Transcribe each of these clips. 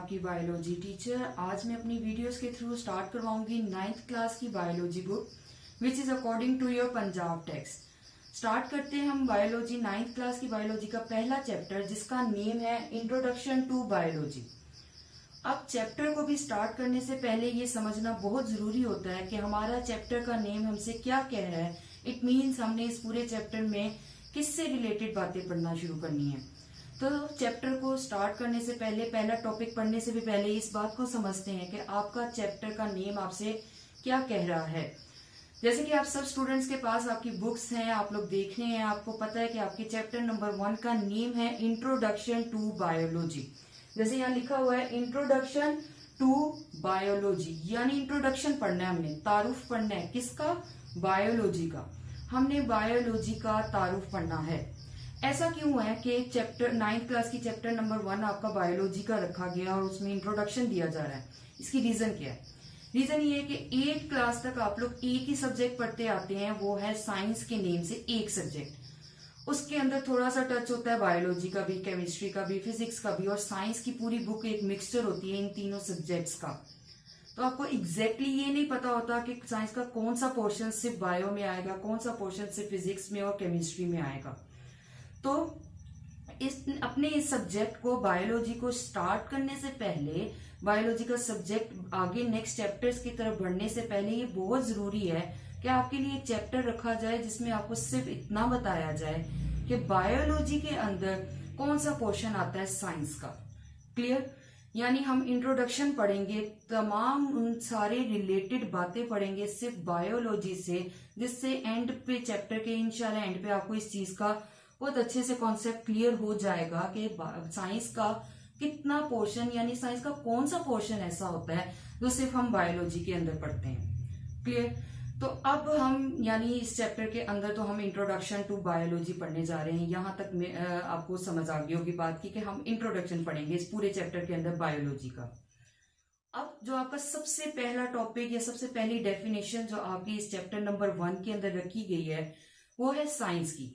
आपकी biology teacher. आज मैं अपनी वीडियोस के थ्रू स्टार्ट करवाऊंगी 9th क्लास की biology book which is according to your Punjab text. Start करते हैं हम बायोलॉजी 9th क्लास की बायोलॉजी का पहला चैप्टर जिसका नेम है इंट्रोडक्शन टू बायोलॉजी। अब चैप्टर को भी स्टार्ट करने से पहले ये समझना बहुत जरूरी होता है कि हमारा चैप्टर का नेम हमसे क्या कह रहा है। इट मीन्स हमने इस पूरे चैप्टर में किससे रिलेटेड बातें पढ़ना शुरू करनी है। तो चैप्टर को स्टार्ट करने से पहले, पहला टॉपिक पढ़ने से भी पहले इस बात को समझते हैं कि आपका चैप्टर का नेम आपसे क्या कह रहा है। जैसे कि आप सब स्टूडेंट्स के पास आपकी बुक्स हैं, आप लोग देख रहे हैं, आपको पता है कि आपके चैप्टर नंबर 1 का नेम है इंट्रोडक्शन टू बायोलॉजी। जैसे यहाँ लिखा हुआ है इंट्रोडक्शन टू बायोलॉजी, यानी इंट्रोडक्शन पढ़ना है, हमने तारुफ पढ़ना है। किसका? बायोलॉजी का। हमने बायोलॉजी का तारुफ पढ़ना है। ऐसा क्यों है कि चैप्टर 9th क्लास की चैप्टर नंबर 1 आपका बायोलॉजी का रखा गया और उसमें इंट्रोडक्शन दिया जा रहा है? इसकी रीजन क्या है? रीजन ये है कि 8th क्लास तक आप लोग एक ही सब्जेक्ट पढ़ते आते हैं, वो है साइंस के नेम से एक सब्जेक्ट। उसके अंदर थोड़ा सा टच होता है बायोलॉजी का भी, केमिस्ट्री का भी, फिजिक्स का भी, और साइंस की पूरी बुक एक मिक्सचर होती है इन तीनों सब्जेक्ट्स का। तो आपको एग्जैक्टली ये नहीं पता होता कि साइंस का कौन सा पोर्शन सिर्फ बायो में आएगा, कौन सा पोर्शन सिर्फ फिजिक्स में और केमिस्ट्री में आएगा। तो अपने इस सब्जेक्ट को, बायोलॉजी को स्टार्ट करने से पहले, बायोलॉजी का सब्जेक्ट आगे नेक्स्ट चैप्टर्स की तरफ बढ़ने से पहले ये बहुत जरूरी है कि आपके लिए एक चैप्टर रखा जाए जिसमें आपको सिर्फ इतना बताया जाए कि बायोलॉजी के अंदर कौन सा पोर्शन आता है साइंस का। क्लियर? यानी हम इंट्रोडक्शन पढ़ेंगे, तमाम उन सारे रिलेटेड बातें पढ़ेंगे सिर्फ बायोलॉजी से, जिससे एंड पे चैप्टर के इंशाल्लाह एंड पे आपको इस चीज का बहुत अच्छे से कॉन्सेप्ट क्लियर हो जाएगा कि साइंस का कितना पोर्शन, यानी साइंस का कौन सा पोर्शन ऐसा होता है जो सिर्फ हम बायोलॉजी के अंदर पढ़ते हैं। क्लियर? तो अब हम यानी इस चैप्टर के अंदर तो हम इंट्रोडक्शन टू बायोलॉजी पढ़ने जा रहे हैं। यहां तक में आपको समझ आ गई होगी बात की कि हम इंट्रोडक्शन पढ़ेंगे इस पूरे चैप्टर के अंदर बायोलॉजी का। अब जो आपका सबसे पहला टॉपिक या सबसे पहली डेफिनेशन जो आपकी इस चैप्टर नंबर 1 के अंदर रखी गई है वो है साइंस की।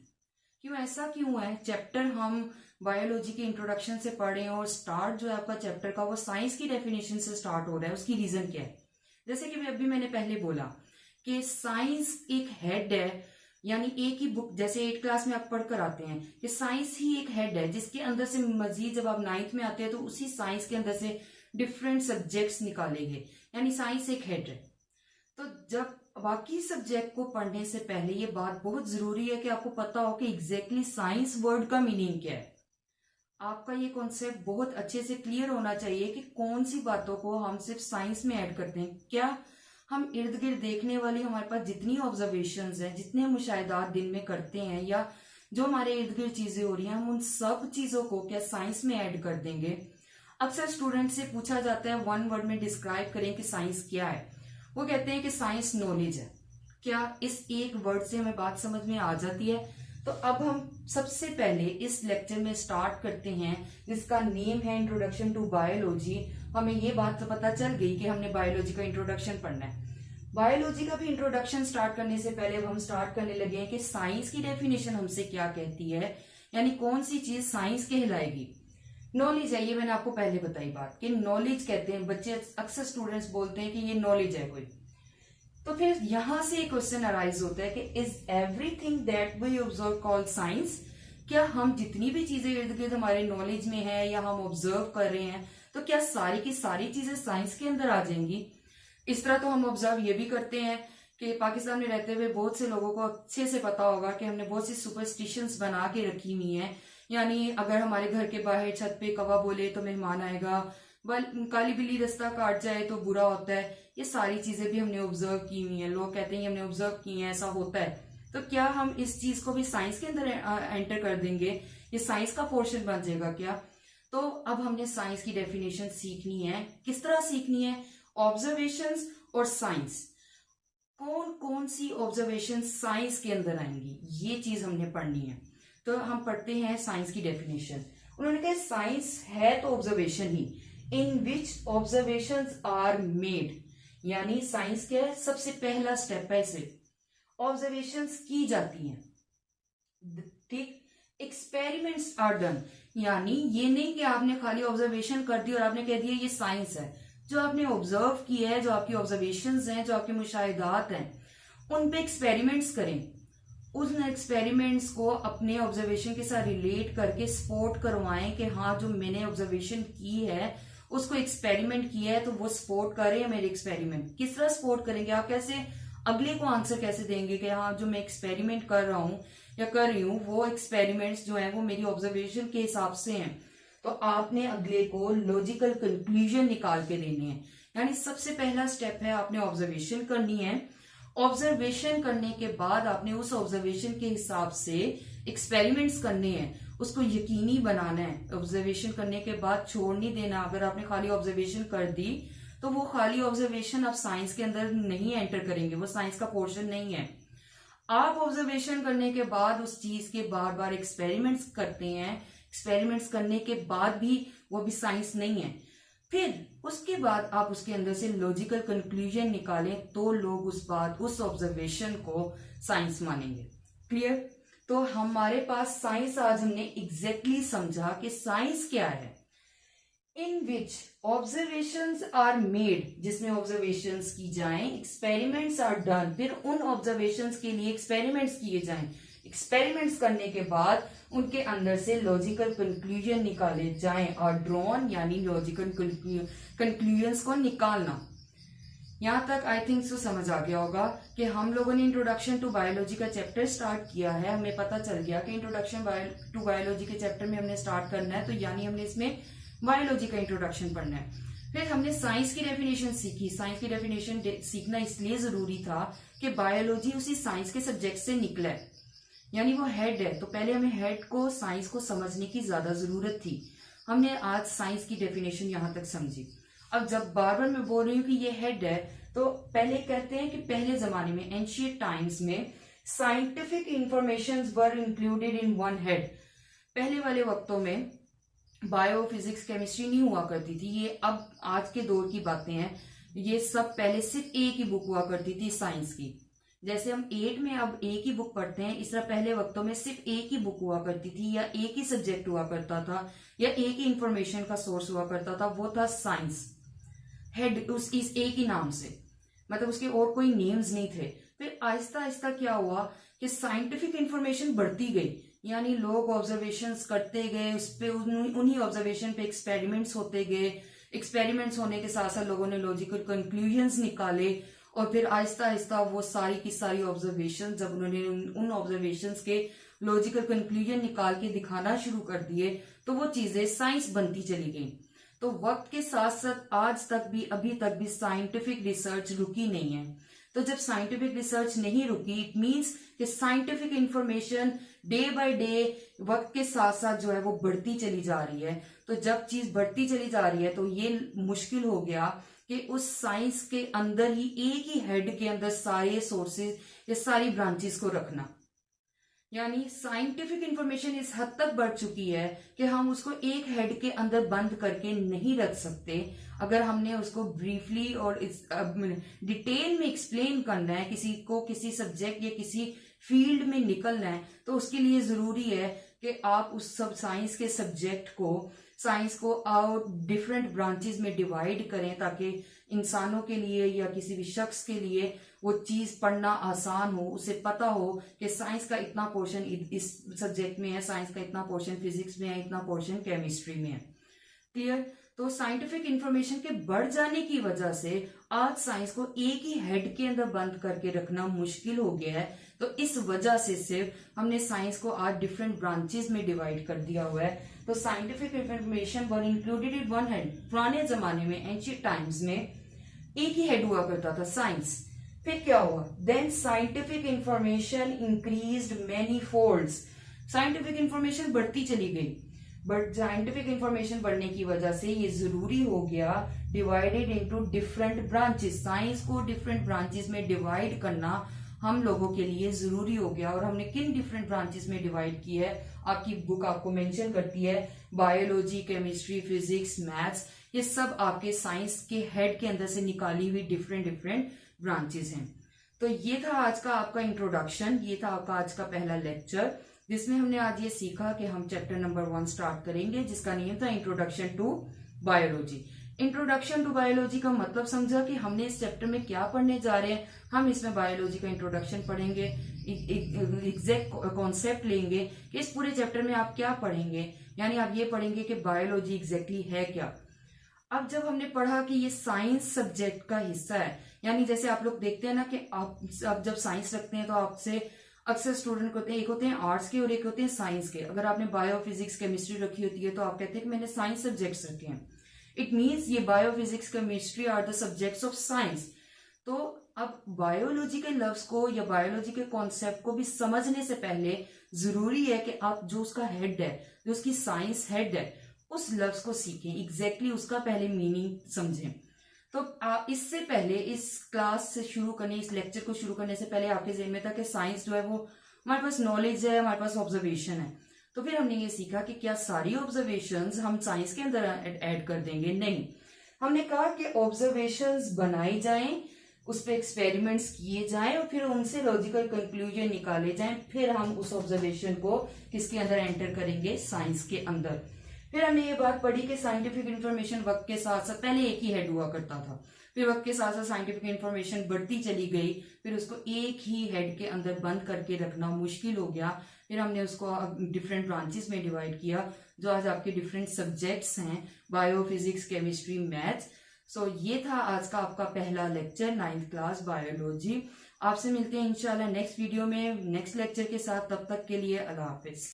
क्यों? ऐसा क्यों है? चैप्टर हम बायोलॉजी के इंट्रोडक्शन से पढ़े और स्टार्ट जो है आपका चैप्टर का वो साइंस की डेफिनेशन से स्टार्ट हो रहा है। उसकी रीजन क्या है? जैसे कि अभी मैंने पहले बोला कि साइंस एक हेड है, यानी एक ही बुक, जैसे 8th क्लास में आप पढ़कर आते हैं कि साइंस ही एक हेड है जिसके अंदर से मजीद जब आप 9th में आते हैं तो उसी साइंस के अंदर से डिफरेंट सब्जेक्ट्स निकालेंगे, यानी साइंस एक हेड है। तो जब बाकी सब्जेक्ट को पढ़ने से पहले ये बात बहुत जरूरी है कि आपको पता हो कि एग्जैक्टली साइंस वर्ड का मीनिंग क्या है। आपका ये कॉन्सेप्ट बहुत अच्छे से क्लियर होना चाहिए कि कौन सी बातों को हम सिर्फ साइंस में ऐड करते हैं। क्या हम इर्द गिर्द देखने वाली हमारे पास जितनी ऑब्जर्वेशंस हैं, जितने मुशाहिदात दिन में करते हैं, या जो हमारे इर्द गिर्द चीजें हो रही हैं, हम उन सब चीजों को क्या साइंस में ऐड कर देंगे? अक्सर स्टूडेंट से पूछा जाता है 1 वर्ड में डिस्क्राइब करें कि साइंस क्या है। वो कहते हैं कि साइंस नॉलेज है। क्या इस एक वर्ड से हमें बात समझ में आ जाती है? तो अब हम सबसे पहले इस लेक्चर में स्टार्ट करते हैं जिसका नेम है इंट्रोडक्शन टू बायोलॉजी। हमें ये बात तो पता चल गई कि हमने बायोलॉजी का इंट्रोडक्शन पढ़ना है। बायोलॉजी का भी इंट्रोडक्शन स्टार्ट करने से पहले अब हम स्टार्ट करने लगे हैं कि साइंस की डेफिनेशन हमसे क्या कहती है, यानी कौन सी चीज साइंस कहलाएगी। नॉलेज है, ये मैंने आपको पहले बताई बात कि नॉलेज कहते हैं बच्चे, अक्सर स्टूडेंट्स बोलते हैं कि ये नॉलेज है कोई। तो फिर यहां से एक क्वेश्चन अराइज होता है कि is everything that we observe called science? क्या हम जितनी भी चीजें इर्द गिर्द हमारे नॉलेज में है या हम ऑब्जर्व कर रहे हैं तो क्या सारी की सारी चीजें साइंस के अंदर आ जाएंगी? इस तरह तो हम ऑब्जर्व ये भी करते हैं कि पाकिस्तान में रहते हुए बहुत से लोगों को अच्छे से पता होगा कि हमने बहुत सी सुपरस्टिशंस बना के रखी हुई है। यानी अगर हमारे घर के बाहर छत पे कौवा बोले तो मेहमान आएगा, काली बिल्ली रास्ता काट जाए तो बुरा होता है। ये सारी चीजें भी हमने ऑब्जर्व की हुई हैं। लोग कहते हैं हमने ऑब्जर्व की है, ऐसा होता है। तो क्या हम इस चीज को भी साइंस के अंदर एंटर कर देंगे? ये साइंस का पोर्शन बन जाएगा क्या? तो अब हमने साइंस की डेफिनेशन सीखनी है। किस तरह सीखनी है? ऑब्जर्वेशंस और साइंस, कौन कौन सी ऑब्जर्वेशन साइंस के अंदर आएंगी, ये चीज हमने पढ़नी है। तो हम पढ़ते हैं साइंस की डेफिनेशन। उन्होंने कहा साइंस है तो ऑब्जर्वेशन ही, in which observations are made, यानी साइंस क्या है? सबसे पहला स्टेप है, इसे ऑब्जर्वेशंस की जाती हैं। ठीक, एक्सपेरिमेंट्स आर डन, यानी ये नहीं कि आपने खाली ऑब्जर्वेशन कर दी और आपने कह दिया ये साइंस है। जो आपने ऑब्जर्व किया है, जो आपकी ऑब्जर्वेशंस हैं, जो आपके मुशाहिदात हैं, उन पे एक्सपेरिमेंट्स करें। उन एक्सपेरिमेंट्स को अपने ऑब्जर्वेशन के साथ रिलेट करके सपोर्ट करवाएं कि हाँ जो मैंने ऑब्जर्वेशन की है उसको एक्सपेरिमेंट किया है तो वो सपोर्ट कर रहे हैं मेरे एक्सपेरिमेंट। किस तरह सपोर्ट करेंगे आप? कैसे अगले को आंसर कैसे देंगे कि हाँ जो मैं एक्सपेरिमेंट कर रहा हूं या कर रही हूं वो एक्सपेरिमेंट्स जो है वो मेरी ऑब्जर्वेशन के हिसाब से हैं। तो आपने अगले को लॉजिकल कंक्लूजन निकाल के देने हैं। यानी सबसे पहला स्टेप है आपने ऑब्जर्वेशन करनी है। ऑब्जर्वेशन करने के बाद आपने उस ऑब्जर्वेशन के हिसाब से एक्सपेरिमेंट्स करने हैं, उसको यकीनी बनाना है। ऑब्जर्वेशन करने के बाद छोड़ नहीं देना। अगर आपने खाली ऑब्जर्वेशन कर दी तो वो खाली ऑब्जर्वेशन आप साइंस के अंदर नहीं एंटर करेंगे, वो साइंस का पोर्शन नहीं है। आप ऑब्जर्वेशन करने के बाद उस चीज के बार बार एक्सपेरिमेंट्स करते हैं। एक्सपेरिमेंट्स करने के बाद भी वो भी साइंस नहीं है। फिर उसके बाद आप उसके अंदर से लॉजिकल कंक्लूजन निकालें तो लोग उस ऑब्जर्वेशन को साइंस मानेंगे। क्लियर? तो हमारे पास साइंस आज हमने एग्जैक्टली समझा कि साइंस क्या है। इन विच ऑब्जर्वेशंस आर मेड, जिसमें ऑब्जर्वेशंस की जाएं, एक्सपेरिमेंट्स आर डन, फिर उन ऑब्जर्वेशंस के लिए एक्सपेरिमेंट्स किए जाएं। एक्सपेरिमेंट्स करने के बाद उनके अंदर से लॉजिकल कंक्लूजन निकाले जाएं और ड्रॉन यानी लॉजिकल कंक्लूजन्स को निकालना। यहां तक आई थिंक सो समझ आ गया होगा कि हम लोगों ने इंट्रोडक्शन टू बायोलॉजी का चैप्टर स्टार्ट किया है। हमें पता चल गया कि इंट्रोडक्शन टू बायोलॉजी के चैप्टर में हमने स्टार्ट करना है, तो यानी हमने इसमें बायोलॉजी का इंट्रोडक्शन पढ़ना है। फिर हमने साइंस की डेफिनेशन सीखी। साइंस की डेफिनेशन सीखना इसलिए जरूरी था कि बायोलॉजी उसी साइंस के सब्जेक्ट से निकला है, यानी वो हेड है। तो पहले हमें हेड को, साइंस को समझने की ज्यादा जरूरत थी। हमने आज साइंस की डेफिनेशन यहां तक समझी। अब जब बार बार मैं बोल रही हूँ कि ये हेड है, तो पहले कहते हैं कि पहले जमाने में, एंशिएंट टाइम्स में, scientific information were included in one head. पहले वाले वक्तों में बायो, फिजिक्स, केमिस्ट्री नहीं हुआ करती थी। ये अब आज के दौर की बातें हैं। ये सब पहले सिर्फ एक ही बुक हुआ करती थी साइंस की। जैसे हम 8 में अब एक ही बुक पढ़ते हैं, इस तरह पहले वक्तों में सिर्फ एक ही बुक हुआ करती थी, या एक ही सब्जेक्ट हुआ करता था, या एक ही इंफॉर्मेशन का सोर्स हुआ करता था, वो था साइंस। हेड इस एक ही नाम से, मतलब उसके और कोई नेम्स नहीं थे। फिर आहिस्ता आहिस्ता क्या हुआ कि साइंटिफिक इंफॉर्मेशन बढ़ती गई, यानी लोग ऑब्जर्वेशंस करते गए, उस पे उन्हीं ऑब्जर्वेशन पे एक्सपेरिमेंट्स होते गए। एक्सपेरिमेंट्स होने के साथ साथ लोगों ने लॉजिकल कंक्लूजन्स निकाले, और फिर आहिस्ता आहिस्ता वो सारी की सारी ऑब्जर्वेशन, जब उन्होंने उन ऑब्जर्वेशंस के लॉजिकल कंक्लूजन निकाल के दिखाना शुरू कर दिए, तो वो चीजें साइंस बनती चली गई। तो वक्त के साथ साथ आज तक भी, अभी तक भी साइंटिफिक रिसर्च रुकी नहीं है। तो जब साइंटिफिक रिसर्च नहीं रुकी, इट मीन्स कि scientific information day by day, वक्त के साथ साथ जो है वो बढ़ती चली जा रही है। तो जब चीज बढ़ती चली जा रही है तो ये मुश्किल हो गया कि उस साइंस के अंदर ही, एक ही हेड के अंदर सारे सोर्सेज या सारी ब्रांचेस को रखना। यानी साइंटिफिक इंफॉर्मेशन इस हद तक बढ़ चुकी है कि हम उसको एक हेड के अंदर बंद करके नहीं रख सकते। अगर हमने उसको ब्रीफली और डिटेल में एक्सप्लेन करना है, किसी को किसी सब्जेक्ट या किसी फील्ड में निकलना है, तो उसके लिए जरूरी है कि आप उस सब साइंस के सब्जेक्ट को, साइंस को और डिफरेंट ब्रांचेस में डिवाइड करें, ताकि इंसानों के लिए या किसी भी शख्स के लिए वो चीज पढ़ना आसान हो, उसे पता हो कि साइंस का इतना पोर्शन इस सब्जेक्ट में है, साइंस का इतना पोर्शन फिजिक्स में है, इतना पोर्शन केमिस्ट्री में है। क्लियर? तो साइंटिफिक इंफॉर्मेशन के बढ़ जाने की वजह से आज साइंस को एक ही हेड के अंदर बंद करके रखना मुश्किल हो गया है। तो इस वजह से सिर्फ हमने साइंस को आज डिफरेंट ब्रांचेस में डिवाइड कर दिया हुआ है। तो scientific information were included in one head. पुराने जमाने में, एंशिएंट टाइम्स में, एक ही हेड हुआ करता था, साइंस। फिर क्या हुआ? Then scientific information increased many folds. Scientific information बढ़ती चली गई, बट साइंटिफिक इंफॉर्मेशन बढ़ने की वजह से ये जरूरी हो गया divided into different branches. Science को डिफरेंट ब्रांचेस में डिवाइड करना हम लोगों के लिए जरूरी हो गया। और हमने किन डिफरेंट ब्रांचेस में डिवाइड की है? आपकी बुक आपको मेंशन करती है बायोलॉजी, केमिस्ट्री, फिजिक्स, मैथ्स, ये सब आपके साइंस के हेड के अंदर से निकाली हुई डिफरेंट ब्रांचेस हैं। तो ये था आज का आपका इंट्रोडक्शन, ये था आपका आज का पहला लेक्चर। जिसमें हमने आज ये सीखा कि हम चैप्टर नंबर 1 स्टार्ट करेंगे, जिसका नेम था introduction to biology. Introduction to biology का मतलब समझा कि हमने इस चैप्टर में क्या पढ़ने जा रहे हैं। हम इसमें बायोलॉजी का इंट्रोडक्शन पढ़ेंगे, एग्जैक्ट कॉन्सेप्ट लेंगे कि इस पूरे चैप्टर में आप क्या पढ़ेंगे, यानी आप ये पढ़ेंगे कि बायोलॉजी एग्जैक्टली है क्या। अब जब हमने पढ़ा कि ये साइंस सब्जेक्ट का हिस्सा है, यानी जैसे आप लोग देखते हैं ना कि आप जब साइंस रखते हैं तो आपसे अक्सर स्टूडेंट होते हैं, एक होते हैं आर्ट्स के और एक होते हैं साइंस के। अगर आपने बायो फिजिक्स केमिस्ट्री रखी होती है तो आप कहते हैं कि मैंने साइंस सब्जेक्ट्स रखे हैं। इट मीन्स ये bio physics chemistry are the subjects of science. तो अब बायोलॉजी के लफ्ज को या बायोलॉजी के कॉन्सेप्ट को भी समझने से पहले जरूरी है कि आप जो उसका हेड है, जो उसकी साइंस हेड है, उस लफ्ज को सीखें, एग्जैक्टली उसका पहले मीनिंग समझें। तो इससे पहले इस क्लास से शुरू करने, इस लेक्चर को शुरू करने से पहले आपके ज़हन में था कि साइंस जो है वो हमारे पास नॉलेज है, हमारे पास ऑब्जर्वेशन है। तो फिर हमने ये सीखा कि क्या सारी ऑब्जर्वेशंस हम साइंस के अंदर ऐड कर देंगे? नहीं, हमने कहा कि ऑब्जर्वेशंस बनाई जाएं, उस पर एक्सपेरिमेंट्स किए जाएं और फिर उनसे लॉजिकल कंक्लूजन निकाले जाएं, फिर हम उस ऑब्जर्वेशन को किसके अंदर एंटर करेंगे? साइंस के अंदर। फिर हमने ये बात पढ़ी कि साइंटिफिक इंफॉर्मेशन वक्त के साथ साथ, पहले एक ही हेड हुआ करता था, फिर वक्त के साथ साथ साइंटिफिक इंफॉर्मेशन बढ़ती चली गई, फिर उसको एक ही हेड के अंदर बंद करके रखना मुश्किल हो गया। फिर हमने उसको डिफरेंट ब्रांचेस में डिवाइड किया, जो आज आपके डिफरेंट सब्जेक्ट्स हैं, बायो फिजिक्स केमिस्ट्री मैथ्स। सो ये था आज का आपका पहला लेक्चर 9th क्लास बायोलॉजी। आपसे मिलते हैं इंशाल्लाह नेक्स्ट वीडियो में नेक्स्ट लेक्चर के साथ। तब तक के लिए अल्लाह हाफिज।